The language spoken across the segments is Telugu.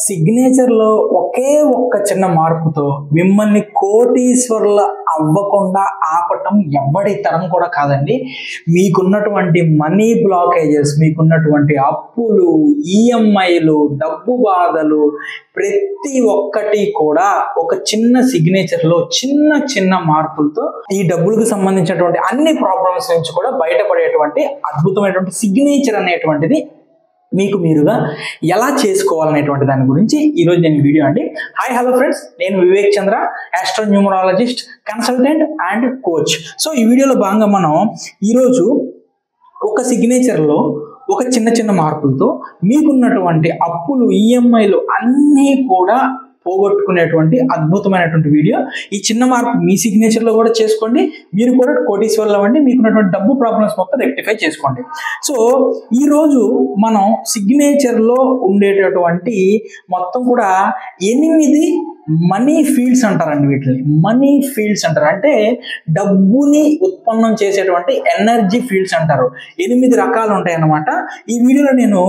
సిగ్నేచర్లో ఒకే ఒక్క చిన్న మార్పుతో మిమ్మల్ని కోటీశ్వరుల అవ్వకుండా ఆపటం ఎవడి తరం కూడా కాదండి. మీకున్నటువంటి మనీ బ్లాకేజెస్, మీకున్నటువంటి అప్పులు, ఈఎంఐలు, డబ్బు బాధలు ప్రతి ఒక్కటి కూడా ఒక చిన్న సిగ్నేచర్లో చిన్న చిన్న మార్పులతో ఈ డబ్బులకు సంబంధించినటువంటి అన్ని ప్రాబ్లమ్స్ నుంచి కూడా బయటపడేటువంటి అద్భుతమైనటువంటి సిగ్నేచర్ అనేటువంటిది మీకు మీరుగా ఎలా చేసుకోవాలనేటువంటి దాని గురించి ఈరోజు నేను వీడియో అండి. హాయ్ హలో ఫ్రెండ్స్, నేను Vivek Chandra, astronumerologist, consultant and coach. So ఈ వీడియోలో భాగంగా మనం ఈరోజు ఒక సిగ్నేచర్లో ఒక చిన్న చిన్న మార్పులతో మీకున్నటువంటి అప్పులు, ఈఎంఐలు అన్నీ కూడా పోగొట్టుకునేటువంటి అద్భుతమైనటువంటి వీడియో. ఈ చిన్న మార్పు మీ సిగ్నేచర్లో కూడా చేసుకోండి, మీరు కూడా కోటీశ్వరులు అవ్వండి, మీకున్నటువంటి డబ్బు ప్రాబ్లమ్స్ మొత్తం రెక్టిఫై చేసుకోండి. సో ఈరోజు మనం సిగ్నేచర్లో ఉండేటటువంటి మొత్తం కూడా 8 మనీ ఫీల్డ్స్ అంటారండి. వీటిని మనీ ఫీల్డ్స్ అంటారు, అంటే డబ్బుని ఉత్పన్నం చేసేటువంటి ఎనర్జీ ఫీల్డ్స్ అంటారు. 8 రకాలు ఉంటాయి అన్నమాట. ఈ వీడియోలో నేను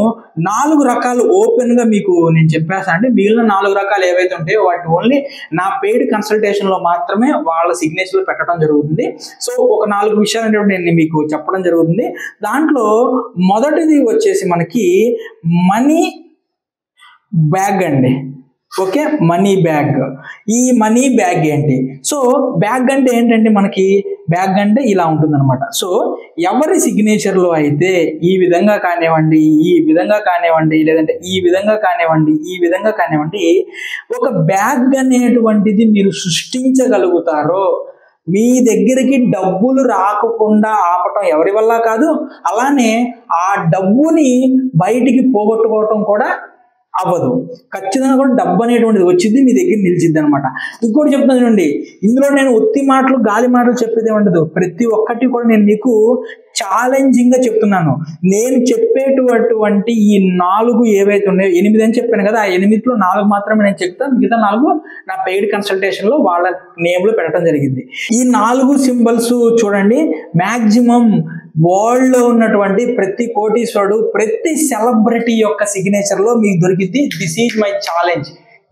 4 రకాలు ఓపెన్గా మీకు నేను చెప్పేస్తాను. అంటే మిగిలిన 4 రకాలు ఏవైతే ఉంటాయో వాటి ఓన్లీ నా పెయిడ్ కన్సల్టేషన్లో మాత్రమే వాళ్ళ సిగ్నేచర్లో పెట్టడం జరుగుతుంది. సో ఒక 4 విషయాలు అనేవి నేను మీకు చెప్పడం జరుగుతుంది. దాంట్లో మొదటిది వచ్చేసి మనకి మనీ బ్యాగ్ అండి. Okay, money bag. ఈ మనీ బ్యాగ్ ఏంటి? సో బ్యాగ్ అంటే ఏంటంటే మనకి బ్యాగ్ అంటే ఇలా ఉంటుందన్నమాట. సో ఎవరి సిగ్నేచర్లో అయితే ఈ విధంగా కానివ్వండి, ఈ విధంగా కానివ్వండి, లేదంటే ఈ విధంగా కానివ్వండి, ఈ విధంగా కానివ్వండి, ఒక బ్యాగ్ అనేటువంటిది మీరు సృష్టించగలుగుతారో మీ దగ్గరికి డబ్బులు రాకుండా ఆపటం ఎవరి వల్ల కాదు, అలానే ఆ డబ్బుని బయటికి పోగొట్టుకోవటం కూడా అవ్వదు. ఖచ్చితంగా కూడా డబ్బు అనేటువంటిది వచ్చింది, మీ దగ్గర నిలిచిద్ది అనమాట. ఇంకోటి చెప్తున్నాను చూడండి, ఇందులో నేను ఒత్తి మాటలు, గాలి మాటలు చెప్పేది ఉండదు. ప్రతి ఒక్కటి కూడా నేను మీకు ఛాలెంజింగ్గా చెప్తున్నాను. నేను చెప్పేటటువంటి ఈ 4 ఏవైతే ఉన్నాయో, 8 అని చెప్పాను కదా, ఆ 8లో 4 మాత్రమే నేను చెప్తాను. మిగతా 4 నా పెయిడ్ కన్సల్టేషన్లో వాళ్ళ నేమ్లో పెట్టడం జరిగింది. ఈ 4 సింబల్స్ చూడండి, మ్యాక్సిమం వరల్డ్లో ఉన్నటువంటి ప్రతి కోటీశ్వరుడు, ప్రతి సెలబ్రిటీ యొక్క సిగ్నేచర్లో మీకు దొరికింది. దిస్ ఈజ్ మై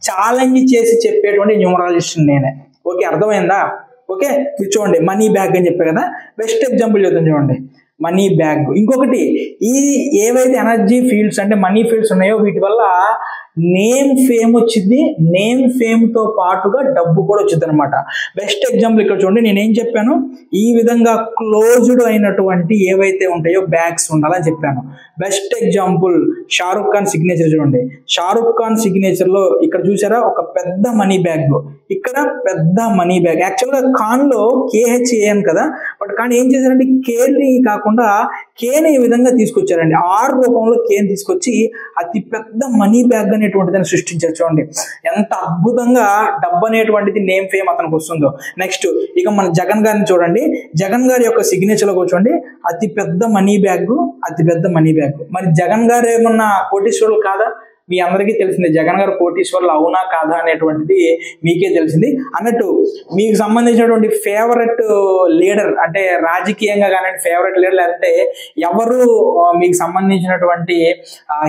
ఛాలెంజ్ చేసి చెప్పేటువంటి న్యూమరాలజిస్ట్ నేనే. ఓకే, అర్థమైందా? ఓకే, మీరు చూడండి, మనీ బ్యాగ్ అని చెప్పే కదా, బెస్ట్ ఎగ్జాంపుల్ చెప్తాను చూడండి, మనీ బ్యాగ్. ఇంకొకటి, ఈ ఏవైతే ఎనర్జీ ఫీల్డ్స్ అంటే మనీ ఫీల్డ్స్ ఉన్నాయో వీటి వల్ల నేమ్ ఫేమ్ వచ్చింది, నేమ్ ఫేమ్తో పాటుగా డబ్బు కూడా వచ్చింది అనమాట. బెస్ట్ ఎగ్జాంపుల్ ఇక్కడ చూడండి, నేనేం చెప్పాను, ఈ విధంగా క్లోజ్డ్ అయినటువంటి ఏవైతే ఉంటాయో బ్యాగ్స్ ఉండాలని చెప్పాను. Best example Shahrukh Khan signature చూడండి. షారుఖ్ ఖాన్ సిగ్నేచర్లో ఇక్కడ చూసారా ఒక పెద్ద మనీ బ్యాగ్, ఇక్కడ పెద్ద మనీ బ్యాగ్. యాక్చువల్గా ఖాన్లో KHAN కదా, బట్ కానీ ఏం చేశారంటే కేని కాకుండా కేని ఈ విధంగా తీసుకొచ్చారండి. R రూపంలో కేని తీసుకొచ్చి అతి పెద్ద మనీ బ్యాగ్ అనేటువంటిదని సృష్టించారు. చూడండి ఎంత అద్భుతంగా డబ్బు అనేటువంటిది నేమ్ ఫేమ్ అతనికి వస్తుందో. నెక్స్ట్ ఇక మన జగన్ గారిని చూడండి, జగన్ గారి యొక్క సిగ్నేచర్లో కూర్చోండి, అతి పెద్ద మనీ బ్యాగ్, అతి పెద్ద మనీ బ్యాగ్. మరి జగన్ గారు ఏమన్నా కోటీశ్వరులు కాదా? మీ అందరికీ తెలిసిందే జగన్ గారు కోటీశ్వరులు అవునా కాదా అనేటువంటిది మీకే తెలిసింది. అన్నట్టు మీకు సంబంధించినటువంటి ఫేవరెట్ లీడర్, అంటే రాజకీయంగా కానీ ఫేవరెట్ లీడర్, లేదంటే ఎవరు మీకు సంబంధించినటువంటి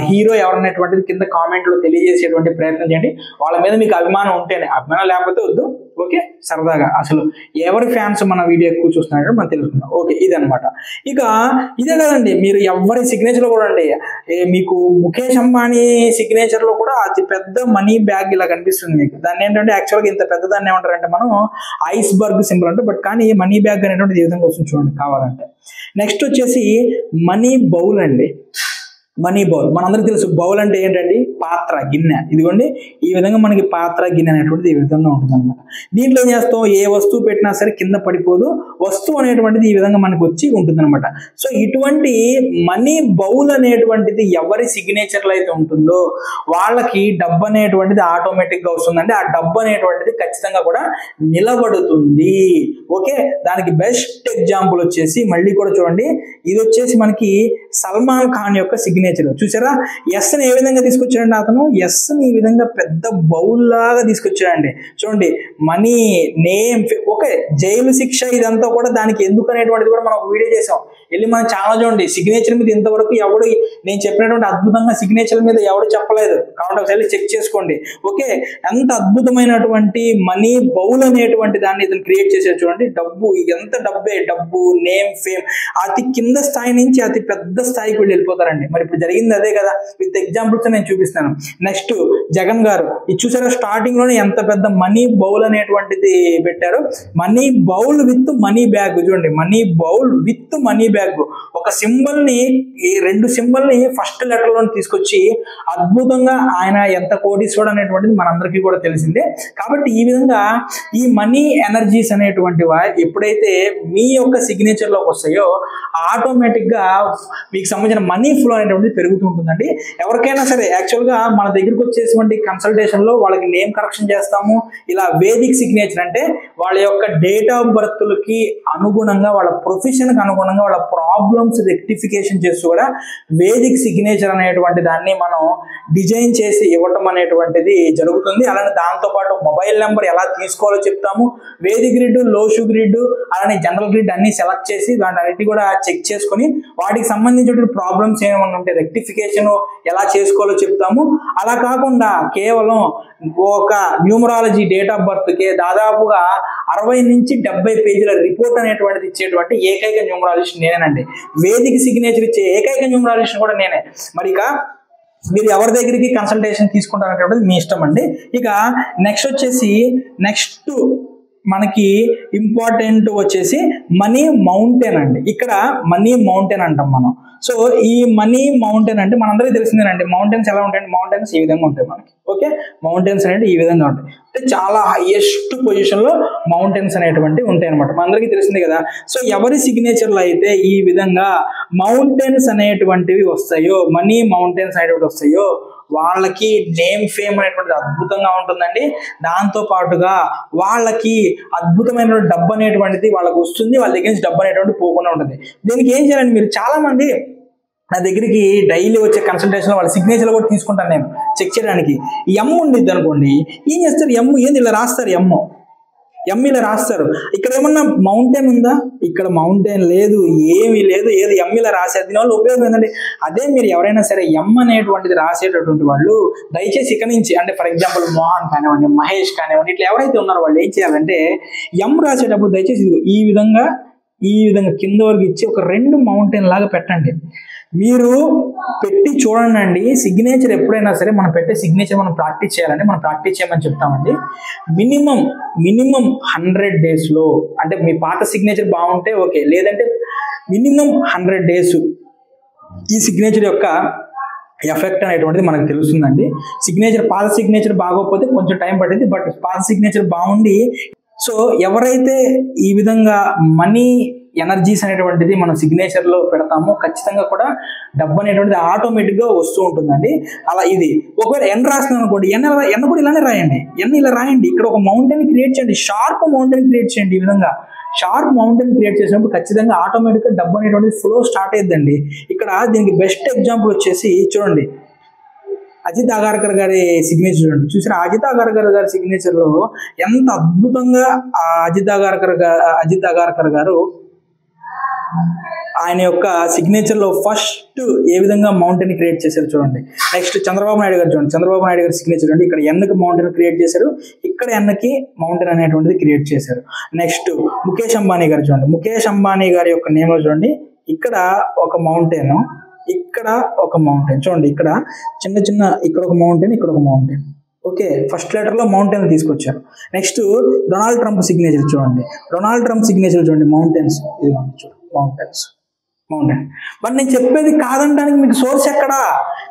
హీరో ఎవరనేటువంటిది కింద కామెంట్లో తెలియజేసేటువంటి ప్రయత్నం చేయండి. వాళ్ళ మీద మీకు అభిమానం ఉంటేనే, అభిమానం లేకపోతే వద్దు. ఓకే, సరదాగా అసలు ఎవరి ఫ్యాన్స్ మన వీడియో ఎక్కువ చూస్తున్నారో మనం తెలుసుకుందాం. ఓకే, ఇదనమాట. ఇక ఇదే కదండి, మీరు ఎవరి సిగ్నేచర్లో కూడా అండి, మీకు ముఖేష్ అంబానీ సిగ్నేచర్లో కూడా అతి పెద్ద మనీ బ్యాగ్ ఇలా కనిపిస్తుంది మీకు. దాన్ని ఏంటంటే యాక్చువల్గా ఇంత పెద్ద దాన్ని ఏమంటారంటే మనం ఐస్బర్గ్ సింబల్ అంటే, బట్ కానీ మనీ బ్యాగ్ అనేటువంటిది ఈ విధంగా వస్తుంది చూడండి కావాలంటే. నెక్స్ట్ వచ్చేసి మనీ బౌల్ అండి. మనీ బౌల్ మనందరికీ తెలుసు. బౌల్ అంటే ఏంటండి? పాత్ర, గిన్నె. ఇదిగోండి ఈ విధంగా మనకి పాత్ర, గిన్నె అనేటువంటిది ఈ విధంగా ఉంటుంది అనమాట. దీంట్లో ఏం చేస్తాం, ఏ వస్తువు పెట్టినా సరే కింద పడిపోదు, వస్తువు అనేటువంటిది ఈ విధంగా మనకు వచ్చి ఉంటుంది అనమాట. సో ఇటువంటి మనీ బౌల్ అనేటువంటిది ఎవరి సిగ్నేచర్లో అయితే ఉంటుందో వాళ్ళకి డబ్బు అనేటువంటిది ఆటోమేటిక్గా వస్తుందండి. ఆ డబ్బు అనేటువంటిది ఖచ్చితంగా కూడా నిలబడుతుంది. ఓకే, దానికి బెస్ట్ ఎగ్జాంపుల్ వచ్చేసి మళ్ళీ కూడా చూడండి, ఇది వచ్చేసి మనకి సల్మాన్ ఖాన్ యొక్క సిగ్నేచర్. చూసారా, ఎస్ని ఏ విధంగా తీసుకొచ్చాడండి అతను, ఎస్ని ఈ విధంగా పెద్ద బౌల్ లాగా తీసుకొచ్చాడండి. చూడండి మనీ, నేమ్. ఓకే, జైలు శిక్ష ఇదంతా కూడా దానికి ఎందుకు అనేటువంటిది కూడా మనం ఒక వీడియో చేసాం. వెళ్ళి మన ఛానల్ చూడండి. సిగ్నేచర్ మీద ఇంతవరకు ఎవడు నేను చెప్పినటువంటి అద్భుతంగా సిగ్నేచర్ మీద ఎవడు చెప్పలేదు, కాబట్టి ఒకసారి చెక్ చేసుకోండి. ఓకే, ఎంత అద్భుతమైనటువంటి మనీ బౌల్ అనేటువంటి దాన్ని ఇతను క్రియేట్ చేశారు చూడండి. డబ్బు, ఎంత డబ్బు, నేమ్, ఫేమ్, అతి కింద స్థాయి నుంచి అతి పెద్ద స్థాయికి వెళ్ళిపోతారండి. మరి ఇప్పుడు జరిగింది అదే కదా, విత్ ఎగ్జాంపుల్స్ నేను చూపిస్తాను. నెక్స్ట్ జగన్ గారు, ఇది చూసారా స్టార్టింగ్ లోనే ఎంత పెద్ద మనీ బౌల్ అనేటువంటిది పెట్టారు. Money bowl with money bag చూడండి, money bowl with money bag. ఒక సింబల్ ని, ఈ 2 సింబల్ ని ఫస్ట్ లెటర్ లో తీసుకొచ్చి అద్భుతంగా ఆయన ఎంత కోటీశ్వరుడు అనేటువంటిది మనందరికీ కూడా తెలిసిందే. కాబట్టి ఈ విధంగా ఈ మనీ ఎనర్జీస్ అనేటువంటివి ఎప్పుడైతే మీ యొక్క సిగ్నేచర్ లోకి వస్తాయో ఆటోమేటిక్ గా మీకు సంబంధించిన మనీ ఫ్లో అనేటువంటిది పెరుగుతూ ఉంటుందండి. ఎవరికైనా సరే యాక్చువల్ గా మన దగ్గరికి వచ్చేటువంటి కన్సల్టేషన్ లో వాళ్ళకి నేమ్ కరెక్షన్ చేస్తాము. ఇలా వేదిక్ సిగ్నేచర్ అంటే వాళ్ళ యొక్క డేట్ ఆఫ్ బర్త్లకి అనుగుణంగా, వాళ్ళ ప్రొఫెషన్ కి అనుగుణంగా వాళ్ళ ప్రాబ్లమ్స్ రెక్టిఫికేషన్ చేస్తూ కూడా వేదిక్ సిగ్నేచర్ అనేటువంటి దాన్ని మనం డిజైన్ చేసి ఇవ్వటం అనేటువంటిది జరుగుతుంది. అలానే దాంతోపాటు మొబైల్ నెంబర్ ఎలా తీసుకోవాలో చెప్తాము. వేదిక్ గ్రిడ్, లోషు గ్రిడ్, అలానే జనరల్ గ్రిడ్ అన్ని సెలెక్ట్ చేసి దాన్ని కూడా చెక్ చేసుకొని వాటికి సంబంధించిన ప్రాబ్లమ్స్ ఏమైనా ఉంటే రెక్టిఫికేషన్ ఎలా చేసుకోవాలో చెప్తాము. అలా కాకుండా కేవలం ఒక న్యూమరాలజీ డేట్ ఆఫ్ బర్త్ కి దాదాపుగా 60 నుంచి 70 పేజీల రిపోర్ట్ అనేటువంటిది ఇచ్చేటువంటి ఏకైక న్యూమరాలజిస్ట్ నేనేనండి. వేదిక్ సిగ్నేచర్ ఇచ్చే ఏకైక న్యూమరాలజిస్ట్ కూడా నేనే. మరి ఇక మీరు ఎవరి దగ్గరికి కన్సల్టేషన్ తీసుకుంటారనేటువంటిది మీ ఇష్టం అండి. ఇక నెక్స్ట్ వచ్చేసి నెక్స్ట్ మనకి ఇంపార్టెంట్ వచ్చేసి మనీ మౌంటైన్ అండి. ఇక్కడ మనీ మౌంటైన్ అంటాం మనం. సో ఈ మనీ మౌంటైన్ అంటే మనందరికీ తెలిసిందేనండి. మౌంటైన్స్ ఎలా ఉంటాయండి? మౌంటైన్స్ ఈ విధంగా ఉంటాయి మనకి. ఓకే, మౌంటైన్స్ అనేవి ఈ విధంగా ఉంటాయి. అంటే చాలా హైయెస్ట్ పొజిషన్ లో మౌంటైన్స్ అనేటువంటివి ఉంటాయి అనమాట. మనందరికీ తెలిసిందే కదా. సో ఎవరి సిగ్నేచర్లో అయితే ఈ విధంగా మౌంటైన్స్ అనేటువంటివి వస్తాయో, మనీ మౌంటైన్స్ అనేటువంటి వస్తాయో, వాళ్ళకి నేమ్ ఫేమ్ అనేటువంటిది అద్భుతంగా ఉంటుందండి. దాంతో పాటుగా వాళ్ళకి అద్భుతమైన డబ్బు అనేటువంటిది వాళ్ళకి వస్తుంది. వాళ్ళ దగ్గర నుంచి డబ్బు అనేటువంటి పోకుండా ఉంటుంది. దీనికి ఏం చేయాలండి? మీరు చాలా మంది నా దగ్గరికి డైలీ వచ్చే కన్సల్టేషన్ వాళ్ళ సిగ్నేచర్ కూడా తీసుకుంటాను నేను చెక్ చేయడానికి. ఎమ్ ఉండిద్ది అనుకోండి, ఏం చేస్తారు? ఎమ్ ఏంది ఇలా రాస్తారు, ఎమ్ ఇలా రాస్తారు. ఇక్కడ ఏమన్నా మౌంటైన్ ఉందా? ఇక్కడ మౌంటైన్ లేదు, ఏమీ లేదు. ఏది ఎమ్ ఇలా రాశారు, దీనివల్ల ఉపయోగం ఏంటంటే, అదే మీరు ఎవరైనా సరే ఎమ్ అనేటువంటిది రాసేటటువంటి వాళ్ళు దయచేసి ఇక్కడ నుంచి, అంటే ఫర్ ఎగ్జాంపుల్ మోహన్ కానివ్వండి, మహేష్ కానివ్వండి, ఇట్లా ఎవరైతే ఉన్నారో వాళ్ళు ఏం చేయాలంటే ఎమ్ రాసేటప్పుడు దయచేసి ఈ విధంగా కింద వరకు ఇచ్చి ఒక 2 మౌంటైన్ లాగా పెట్టండి. మీరు పెట్టి చూడండి. సిగ్నేచర్ ఎప్పుడైనా సరే మనం పెట్టే సిగ్నేచర్ మనం ప్రాక్టీస్ చేయాలంటే మనం ప్రాక్టీస్ చేయమని చెప్తామండి. మినిమం 100 డేస్లో, అంటే మీ పాత సిగ్నేచర్ బాగుంటే ఓకే, లేదంటే మినిమం 100 డేస్ ఈ సిగ్నేచర్ యొక్క ఎఫెక్ట్ అనేటువంటిది మనకు తెలుస్తుందండి. పాత సిగ్నేచర్ బాగోకపోతే కొంచెం టైం పట్టింది, బట్ పాత సిగ్నేచర్ బాగుండి. సో ఎవరైతే ఈ విధంగా మనీ ఎనర్జీస్ అనేటువంటిది మనం సిగ్నేచర్ లో పెడతామో ఖచ్చితంగా కూడా డబ్బు అనేటువంటిది ఆటోమేటిక్ గా వస్తూ ఉంటుందండి. అలా ఇది ఒకవేళ ఎన్ రాస్తున్నాను అనుకోండి, ఎన్ కూడా ఇలానే రాయండి. ఇలా రాయండి. ఇక్కడ ఒక మౌంటైన్ క్రియేట్ చేయండి, షార్ప్ మౌంటైన్ క్రియేట్ చేయండి. ఈ విధంగా షార్ప్ మౌంటైన్ క్రియేట్ చేసినప్పుడు ఖచ్చితంగా ఆటోమేటిక్ గా డబ్బు అనేటువంటిది ఫ్లో స్టార్ట్ అయ్యిందండి. ఇక్కడ దీనికి బెస్ట్ ఎగ్జాంపుల్ వచ్చేసి చూడండి, అజిత్ అగార్కర్ గారి సిగ్నేచర్ చూడండి. చూసారా? అజిత్ అగార్కర్ గారి సిగ్నేచర్ లో ఎంత అద్భుతంగా అజిత్ అగార్కర్ గారు ఆయన యొక్క సిగ్నేచర్ లో ఫస్ట్ ఏ విధంగా మౌంటైన్ క్రియేట్ చేశారు చూడండి. నెక్స్ట్ చంద్రబాబు నాయుడు గారు చూడండి. చంద్రబాబు నాయుడు గారి సిగ్నేచర్ అండి. ఇక్కడ ఎన్కి మౌంటైన్ క్రియేట్ చేశారు, ఇక్కడ ఎన్కి మౌంటైన్ అనేటువంటిది క్రియేట్ చేశారు. నెక్స్ట్ ముఖేష్ అంబానీ గారు చూడండి. ముఖేష్ అంబానీ గారి యొక్క నేమ్ లో చూడండి, ఇక్కడ ఒక మౌంటైన్, ఇక్కడ ఒక మౌంటైన్ చూడండి. ఇక్కడ చిన్న ఇక్కడ ఒక మౌంటైన్, ఇక్కడ ఒక మౌంటైన్. ఓకే, ఫస్ట్ లెటర్ లో మౌంటైన్ తీసుకొచ్చారు. నెక్స్ట్ డొనాల్డ్ ట్రంప్ సిగ్నేచర్ చూడండి. డొనాల్డ్ ట్రంప్ సిగ్నేచర్ చూడండి, మౌంటైన్స్. ఇది చూడండి, మౌంటైన్. బట్ నేను చెప్పేది కాదనడానికి మీకు సోర్స్ ఎక్కడా?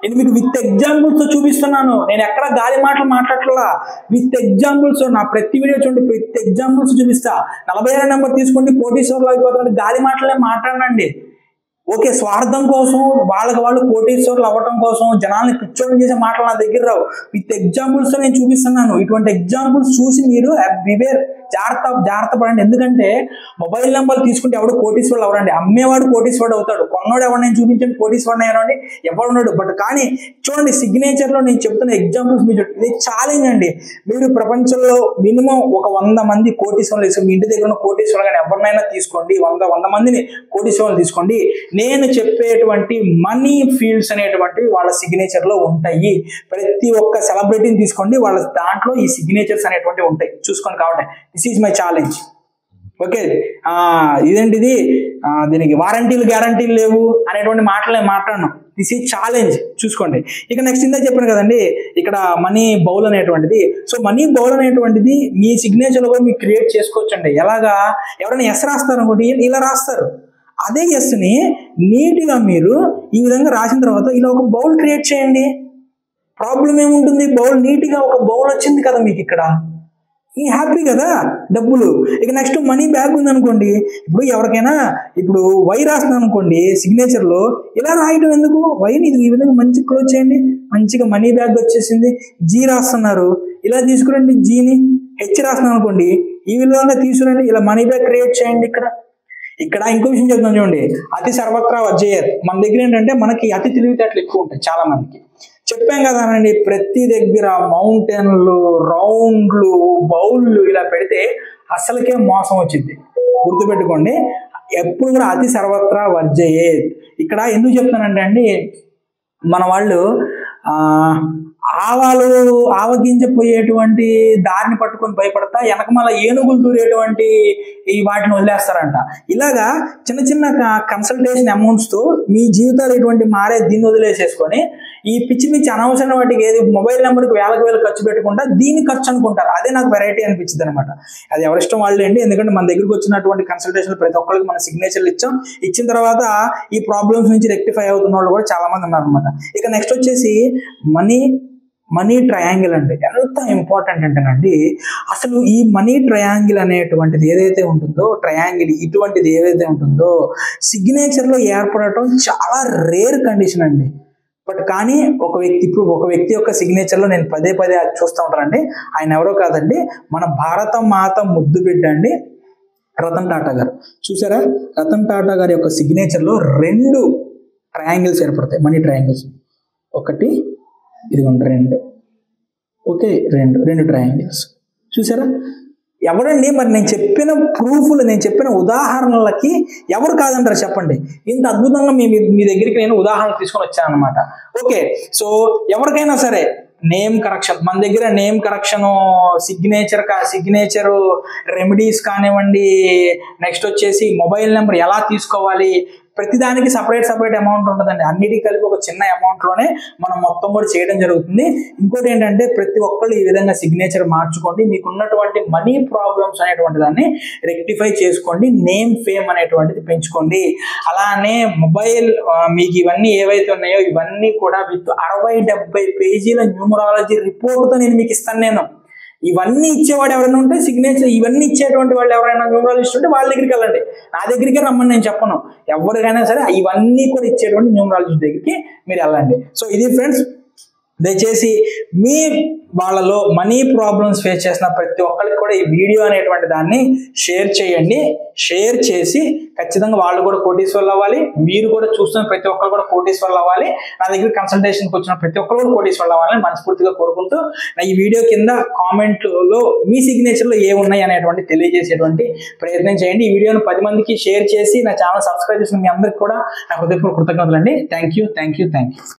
నేను మీకు విత్ ఎగ్జాంపుల్స్ తో చూపిస్తున్నాను. నేను ఎక్కడ గాలి మాటలు మాట్లాడట్లా, విత్ ఎగ్జాంపుల్స్. నా ప్రతి వీడియో చూడండి, విత్ ఎగ్జాంపుల్స్ చూపిస్తా. 46 నెంబర్ తీసుకోండి, కోటీశ్వర్లు అయిపోతారంటే గాలి మాటలే మాట్లాడండి. ఓకే, స్వార్థం కోసం, వాళ్ళకి వాళ్ళు కోటీశ్వర్లు అవ్వటం కోసం జనాల్ని పిచ్చోళ్ళని చేసే మాటలు నా దగ్గర రావు. విత్ ఎగ్జాంపుల్స్ నేను చూపిస్తున్నాను. ఇటువంటి ఎగ్జాంపుల్స్ చూసి మీరు బివేర్, జాగ్రత్త పడండి. ఎందుకంటే మొబైల్ నెంబర్లు తీసుకుంటే ఎవడు కోటీశ్వరుడు ఎవరండి, అమ్మేవాడు కోటీశ్వరుడు అవుతాడు, కొన్నోడు ఎవరు నేను చూపించండి కోటీశ్వరుడు అయ్యానండి ఎవరు ఉన్నాడు. బట్ కానీ చూడండి సిగ్నేచర్లో నేను చెప్తున్న ఎగ్జాంపుల్స్ మీరు ఇది ఛాలెంజ్ అండి. మీరు ప్రపంచంలో మినిమం ఒక 100 మంది కోటీశ్వరులు తీసుకుని మీ ఇంటి దగ్గర ఉన్న కోటీశ్వరులు కానీ ఎవరినైనా తీసుకోండి, 100 మందిని కోటీశ్వరులు తీసుకోండి. నేను చెప్పేటువంటి మనీ ఫీల్డ్స్ అనేటువంటివి వాళ్ళ సిగ్నేచర్ లో ఉంటాయి. ప్రతి ఒక్క సెలబ్రిటీని తీసుకోండి, వాళ్ళ దాంట్లో ఈ సిగ్నేచర్స్ అనేటువంటివి ఉంటాయి, చూసుకోండి. కాబట్టి this is my challenge. Okay, ఇదేంటిది దీనికి గ్యారంటీలు లేవు అనేటువంటి మాటలు నేను మాట్లాడను. దిస్ ఈజ్ ఛాలెంజ్, చూసుకోండి. ఇక నెక్స్ట్ ఇందా చెప్పాను కదండి ఇక్కడ మనీ బౌల్ అనేటువంటిది. సో మనీ బౌల్ అనేటువంటిది మీ సిగ్నేచర్లో కూడా మీరు క్రియేట్ చేసుకోవచ్చండి. ఎలాగా, ఎవరైనా ఎస్ రాస్తారు అనుకోండి, ఇలా రాస్తారు. అదే ఎస్ని నీట్గా మీరు ఈ విధంగా రాసిన తర్వాత ఇలా ఒక బౌల్ క్రియేట్ చేయండి. ప్రాబ్లం ఏముంటుంది, బౌల్ నీట్గా ఒక బౌల్ వచ్చింది కదా మీకు ఇక్కడ, ఈ హ్యాపీ కదా డబ్బులు. ఇక నెక్స్ట్ మనీ బ్యాగ్ ఉందనుకోండి, ఇప్పుడు ఎవరికైనా ఇప్పుడు వై రాస్తున్నాను అనుకోండి సిగ్నేచర్లో, ఇలా రాయటం ఎందుకు, వైని ఈ విధంగా మంచి క్లోజ్ చేయండి, మంచిగా మనీ బ్యాగ్ వచ్చేసింది. జీ రాస్తున్నారు, ఇలా తీసుకురండి, జీని. హెచ్ రాస్తున్నాను అనుకోండి, ఈ విధంగా తీసుకురండి, ఇలా మనీ బ్యాగ్ క్రియేట్ చేయండి. ఇక్కడ ఇంకో విషయం చెప్తాను చూడండి, అతి సర్వత్రా వర్జయేత్. మన దగ్గర ఏంటంటే మనకి అతి తెలివితేటలు ఎక్కువ ఉంటాయి చాలా మందికి. చెప్పాం కదానండి, ప్రతి దగ్గర మౌంటైన్లు, రౌండ్లు, బౌళ్ళు ఇలా పెడితే అసలుకే మోసం వచ్చింది. గుర్తుపెట్టుకోండి, ఎప్పుడు కూడా అతి సర్వత్రా వర్జయేత్. ఇక్కడ ఎందుకు చెప్తానంటే అండి, మన వాళ్ళు ఆవగింజపోయేటువంటి దారిని పట్టుకొని భయపడతా వెనకమల ఏనుగులు దూరేటువంటి ఈ వాటిని వదిలేస్తారంట. ఇలాగా చిన్న కన్సల్టేషన్ అమౌంట్స్తో మీ జీవితాలు ఎటువంటి మారే దీన్ని వదిలేసేసుకొని ఈ పిచ్చి అనవసరమైన వాటికి ఏది మొబైల్ నెంబర్కి వేలకు ఖర్చు పెట్టకుండా దీన్ని ఖర్చు అనుకుంటారు. అదే నాకు వెరైటీ అనిపించింది అనమాట. అది ఎవరిష్టం వాళ్ళే అండి. ఎందుకంటే మన దగ్గరికి వచ్చినటువంటి కన్సల్టేషన్ ప్రతి ఒక్కరికి మన సిగ్నేచర్లు ఇచ్చిన తర్వాత ఈ ప్రాబ్లమ్స్ నుంచి రెక్టిఫై అవుతున్న వాళ్ళు కూడా చాలా మంది ఉన్నారు అనమాట. ఇక నెక్స్ట్ వచ్చేసి మనీ ట్రయాంగిల్ అండి. ఎంత ఇంపార్టెంట్ అంటేనండి, అసలు ఈ మనీ ట్రయాంగిల్ అనేటువంటిది ఏదైతే ఉంటుందో, ట్రయాంగిల్ ఇటువంటిది ఏదైతే ఉంటుందో సిగ్నేచర్లో ఏర్పడటం చాలా రేర్ కండిషన్ అండి. బట్ కానీ ఒక వ్యక్తి యొక్క సిగ్నేచర్లో నేను పదే అది చూస్తూ ఉంటానండి. ఆయన ఎవరో కాదండి, మన భారత మాత ముద్దు బిడ్డ అండి, రతన్ టాటా గారు. చూసారా, రతన్ టాటా గారి యొక్క సిగ్నేచర్లో 2 ట్రయాంగిల్స్ ఏర్పడతాయి, మనీ ట్రయాంగిల్స్. ఒకటి, ఇదిగోండి 2. ఓకే, 2 ట్రయాంగిల్స్ చూసారా. ఎవరండి మరి నేను చెప్పిన ప్రూఫ్లు, నేను చెప్పిన ఉదాహరణలకి ఎవరు కాదంటారు చెప్పండి. ఇంత అద్భుతంగా మీ దగ్గరికి నేను ఉదాహరణలు తీసుకొని వచ్చాను అనమాట. ఓకే, సో ఎవరికైనా సరే నేమ్ కరెక్షన్, మన దగ్గర నేమ్ కరెక్షన్, సిగ్నేచర్ రెమెడీస్ కానివ్వండి, నెక్స్ట్ వచ్చేసి మొబైల్ నెంబర్ ఎలా తీసుకోవాలి, ప్రతిదానికి సపరేట్ అమౌంట్ ఉంటుందండి. అన్నిటికీ కలిపి ఒక చిన్న అమౌంట్లోనే మనం మొత్తం కూడా చేయడం జరుగుతుంది. ఇంకోటి ఏంటంటే ప్రతి ఒక్కళ్ళు ఈ విధంగా సిగ్నేచర్ మార్చుకోండి, మీకు ఉన్నటువంటి మనీ ప్రాబ్లమ్స్ అనేటువంటి దాన్ని రెక్టిఫై చేసుకోండి, నేమ్ ఫేమ్ అనేటువంటిది పెంచుకోండి. అలానే మొబైల్ మీకు ఇవన్నీ ఏవైతే ఉన్నాయో ఇవన్నీ కూడా విత్ 60-70 పేజీల న్యూమరాలజీ రిపోర్ట్తో నేను మీకు ఇస్తాను. ఇవన్నీ ఇచ్చేవాడు ఎవరైనా ఉంటే సిగ్నేచర్, ఇవన్నీ ఇచ్చేటువంటి వాళ్ళు ఎవరైనా న్యూమరాలజిస్ట్ ఉంటే వాళ్ళ దగ్గరికి వెళ్ళండి, నా దగ్గరికి రమ్మని నేను చెప్పను. ఎవరికైనా సరే ఇవన్నీ కూడా ఇచ్చేటువంటి న్యూమరాలజిస్ట్ దగ్గరికి మీరు వెళ్ళండి. సో ఇది ఫ్రెండ్స్, దయచేసి మీ వాళ్ళలో మనీ ప్రాబ్లమ్స్ ఫేస్ చేసిన ప్రతి ఒక్కరికి కూడా ఈ వీడియో అనేటువంటి దాన్ని షేర్ చేయండి. షేర్ చేసి ఖచ్చితంగా వాళ్ళు కూడా కోటీశ్వర్లు అవ్వాలి, మీరు కూడా చూస్తున్న ప్రతి ఒక్కరు కూడా కోటీశ్వర్లు అవ్వాలి, నా దగ్గర కన్సల్టేషన్కి వచ్చిన ప్రతి ఒక్కరు కూడా కోటీశ్వర్లు అవ్వాలని మనస్ఫూర్తిగా కోరుకుంటూ, నా ఈ వీడియో కింద కామెంట్లో మీ సిగ్నేచర్లో ఏమున్నాయి అనేటువంటి తెలియజేసేటువంటి ప్రయత్నం చేయండి. ఈ వీడియోను 10 మందికి షేర్ చేసి నా ఛానల్ సబ్స్క్రైబ్ చేసిన మీ అందరికీ కూడా నా హృదయపూర్వక కృతజ్ఞతలు అండి. Thank you.